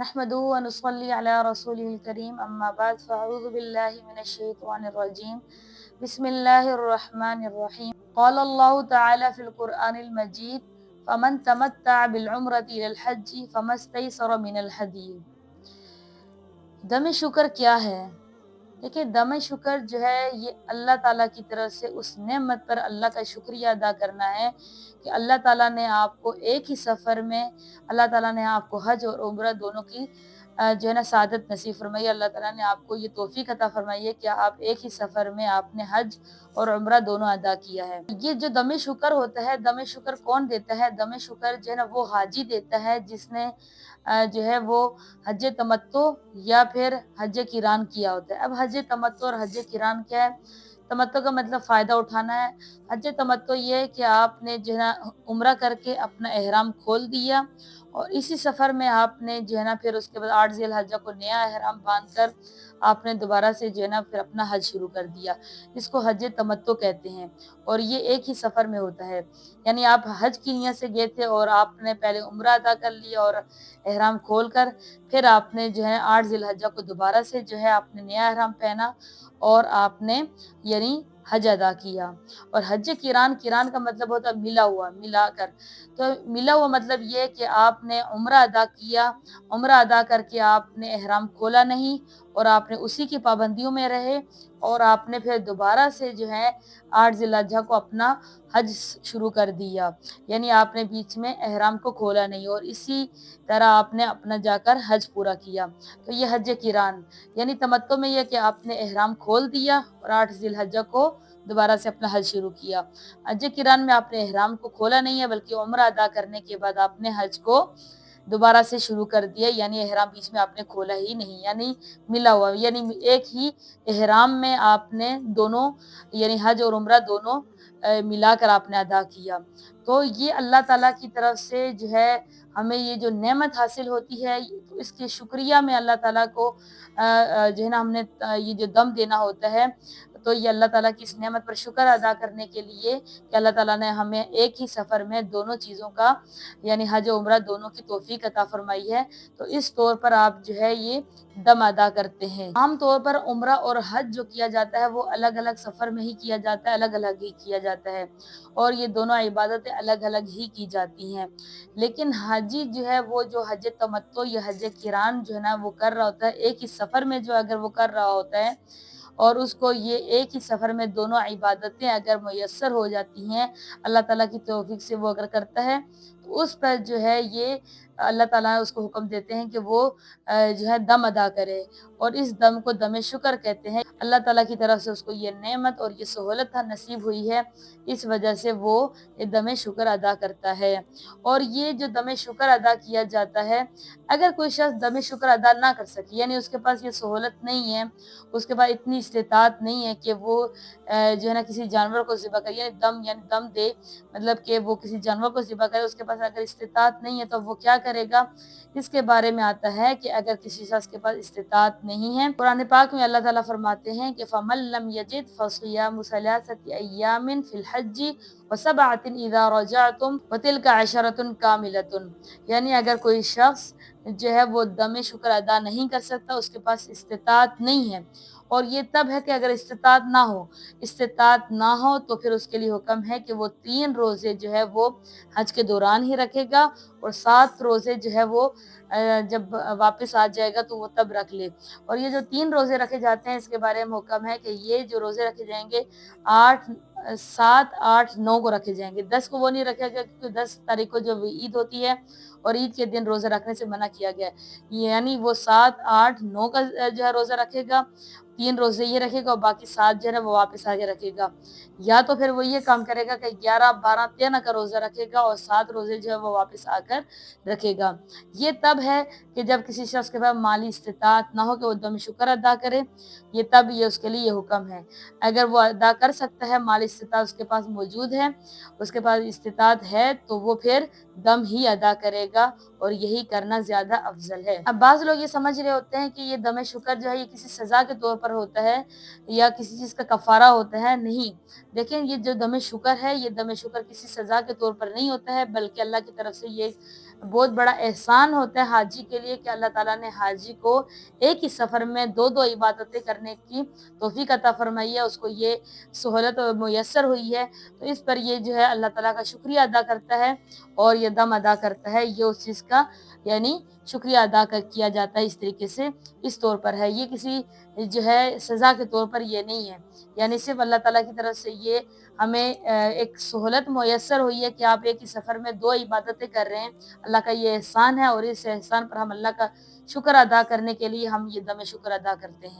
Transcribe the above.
نحمدہ و نصلی علی رسولہ الکریم اما بعد فاعوذ باللہ من الشیطان الرجیم بسم اللہ الرحمن الرحیم قال اللہ تعالی فی القرآن المجید فمن تمتع بالعمرۃ الی الحج فما استیسر من الہدی۔ دم شکر کیا ہے؟ دیکھیں، دم شکر جو ہے یہ اللہ تعالیٰ کی طرف سے اس نعمت پر اللہ کا شکریہ ادا کرنا ہے کہ اللہ تعالیٰ نے آپ کو ایک ہی سفر میں اللہ تعالیٰ نے آپ کو حج اور عمرہ دونوں کی جو ہے نا سعادت نصیب فرمائی۔ اللہ تعالیٰ نے آپ کو یہ توفیق عطا فرمائی ہے کہ آپ ایک ہی سفر میں آپ نے حج اور عمرہ دونوں ادا کیا ہے۔ یہ جو دم شکر ہوتا ہے، دم شکر کون دیتا ہے؟ دم شکر جو ہے نا وہ حاجی دیتا ہے جس نے جو ہے وہ حج تمتع یا پھر حج قران کیا ہوتا ہے۔ اب حج تمتع اور حج قران کیا ہے؟ تمتع کا مطلب فائدہ اٹھانا ہے۔ حج تمتع یہ ہے کہ آپ نے جو ہے نا عمرہ کر کے اپنا احرام کھول دیا اور اسی سفر میں آپ نے جو ہے نا پھر اس کے بعد 8 ذی الحجہ کو نیا احرام باندھ کر آپ نے دوبارہ سے جو ہے نا پھر اپنا حج شروع کر دیا۔ اس کو حج تمتع کہتے ہیں اور یہ ایک ہی سفر میں ہوتا ہے۔ یعنی آپ حج کی نیت سے گئے تھے اور آپ نے پہلے عمرہ ادا کر لیا اور احرام کھول کر پھر آپ نے جو ہے 8 ذی الحجہ کو دوبارہ سے جو ہے آپ نے نیا احرام پہنا اور آپ نے یعنی حج ادا کیا۔ اور حج قران کا مطلب ہوتا ہے ملا ہوا، ملا کر۔ تو ملا ہوا مطلب یہ کہ آپ نے عمرہ ادا کیا، عمرہ ادا کر کے آپ نے احرام کھولا نہیں اور آپ نے اسی کی پابندیوں میں رہے اور آپ نے پھر دوبارہ سے جو ہے 8 ذی الحجہ کو اپنا حج شروع کر دیا۔ یعنی آپ نے بیچ میں احرام کو کھولا نہیں اور اسی طرح آپ نے اپنا جا کر حج پورا کیا۔ تو یہ حج قران یعنی تمتع میں یہ کہ آپ نے احرام کھول دیا اور 8 ذی الحجہ کو دوبارہ سے اپنا حج شروع کیا۔ حج قران میں آپ نے احرام کو کھولا نہیں ہے بلکہ عمرہ ادا کرنے کے بعد آپ نے حج کو دوبارہ سے شروع کر دیا، یعنی احرام بیچ میں آپ نے کھولا ہی نہیں، یعنی ملا ہوا، یعنی ایک ہی احرام میں آپ نے دونوں یعنی حج اور عمرہ دونوں ملا کر آپ نے ادا کیا۔ تو یہ اللہ تعالیٰ کی طرف سے جو ہے ہمیں یہ جو نعمت حاصل ہوتی ہے تو اس کے شکریہ میں اللہ تعالیٰ کو جو ہے نا ہم نے یہ جو دم دینا ہوتا ہے تو یہ اللہ تعالیٰ کی اس نعمت پر شکر ادا کرنے کے لیے کہ اللہ تعالیٰ نے ہمیں ایک ہی سفر میں دونوں چیزوں کا یعنی حج و عمرہ دونوں کی توفیق عطا فرمائی ہے، تو اس طور پر آپ جو ہے یہ دم ادا کرتے ہیں۔ عام طور پر عمرہ اور حج جو کیا جاتا ہے وہ الگ الگ سفر میں ہی کیا جاتا ہے، الگ الگ ہی کیا جاتا ہے اور یہ دونوں عبادتیں الگ الگ ہی کی جاتی ہیں۔ لیکن حاجی جو ہے وہ جو حج تمتع یا حج قران جو ہے نا وہ کر رہا ہوتا ہے ایک ہی سفر میں، جو اگر وہ کر رہا ہوتا ہے اور اس کو یہ ایک ہی سفر میں دونوں عبادتیں اگر میسر ہو جاتی ہیں اللہ تعالیٰ کی توفیق سے وہ اگر کرتا ہے تو اس پر جو ہے یہ اللہ تعالیٰ اس کو حکم دیتے ہیں کہ وہ جو ہے دم ادا کرے اور اس دم کو دم شکر کہتے ہیں۔ اللہ تعالیٰ کی طرف سے اس کو یہ نعمت اور یہ سہولت نصیب ہوئی ہے، اس وجہ سے وہ یہ دم شکر ادا کرتا ہے۔ اور یہ جو دم شکر ادا کیا جاتا ہے، اگر کوئی شخص دم شکر ادا نہ کر سکے یعنی اس کے پاس یہ سہولت نہیں ہے، اس کے پاس اتنی استطاعت نہیں ہے کہ وہ جو ہے نا کسی جانور کو ذبح کرے، یعنی دم دے مطلب کہ وہ کسی جانور کو ذبح کرے، اس کے پاس اگر استطاعت نہیں ہے تو وہ کیا کرے گا؟ اس کے بارے میں آتا ہے کہ اگر کسی شخص کے پاس استطاعت نہیں ہے، قرآن پاک میں اللہ تعالیٰ فرماتے ہیں کہ فَمَن لَّمْ يَجِدْ فَصِيَامُ ثَلَاثَةِ أَيَّامٍ فِي الْحَجِّ وَسَبْعَةٍ إِذَا رَجَعْتُمْ وَتِلْكَ عَشَرَةٌ كَامِلَةٌ۔ یعنی اگر کوئی شخص جو ہے وہ دم شکر ادا نہیں کر سکتا، اس کے پاس استطاعت نہیں ہے، اور یہ تب ہے کہ اگر استطاعت نہ ہو تو پھر اس کے لیے حکم ہے کہ وہ 3 روزے جو ہے وہ حج کے دوران ہی رکھے گا اور 7 روزے جو ہے وہ جب واپس آ جائے گا تو وہ تب رکھ لے۔ اور یہ جو 3 روزے رکھے جاتے ہیں اس کے بارے میں حکم ہے کہ یہ جو روزے رکھے جائیں گے 7 8 9 کو رکھے جائیں گے، 10 کو وہ نہیں رکھے گا کیونکہ 10 تاریخ کو جو عید ہوتی ہے اور عید کے دن روزہ رکھنے سے منع کیا گیا ہے، یعنی وہ 7 8 9 کا جو ہے روزہ رکھے گا، 3 روزے یہ رکھے گا اور باقی 7 جو ہے وہ واپس آ کے رکھے گا، یا تو پھر وہ یہ کام کرے گا کہ 11 12 13 کا روزہ رکھے گا اور 7 روزے جو ہے وہ واپس آ کر رکھے گا۔ یہ تب ہے کہ جب کسی شخص کے پاس مالی استطاعت نہ ہو کہ وہ دم شکر ادا کرے، یہ تب یہ اس کے لیے یہ حکم ہے۔ اگر وہ ادا کر سکتا ہے، مالی استطاعت اس کے پاس موجود ہے، اس کے پاس استطاعت ہے تو وہ پھر دم ہی ادا کرے گا اور یہی کرنا زیادہ افضل ہے۔ اب بعض لوگ یہ سمجھ رہے ہوتے ہیں کہ یہ دم شکر جو ہے یہ کسی سزا کے طور پر ہوتا ہے یا کسی چیز کا کفارہ ہوتا ہے، نہیں۔ دیکھیں، یہ جو دم شکر ہے یہ دم شکر کسی سزا کے طور پر نہیں ہوتا ہے بلکہ اللہ کی طرف سے یہ بہت بڑا احسان ہوتا ہے حاجی کے لیے کہ اللہ تعالیٰ نے حاجی کو ایک ہی سفر میں دو دو عبادتیں کرنے کی توفیق عطا فرمائی ہے، اس کو یہ سہولت میسر ہوئی ہے، تو اس پر یہ جو ہے اللہ تعالیٰ کا شکریہ ادا کرتا ہے اور یہ دم ادا کرتا ہے، یہ اس چیز کا یعنی شکریہ ادا کیا جاتا ہے اس طریقے سے، اس طور پر ہے، یہ کسی جو ہے سزا کے طور پر یہ نہیں ہے، یعنی صرف اللہ تعالیٰ کی طرف سے یہ ہمیں ایک سہولت میسر ہوئی ہے کہ آپ ایک ہی سفر میں دو عبادتیں کر رہے ہیں، اللہ کا یہ احسان ہے، اور اس احسان پر ہم اللہ کا شکر ادا کرنے کے لیے ہم یہ دم شکر ادا کرتے ہیں۔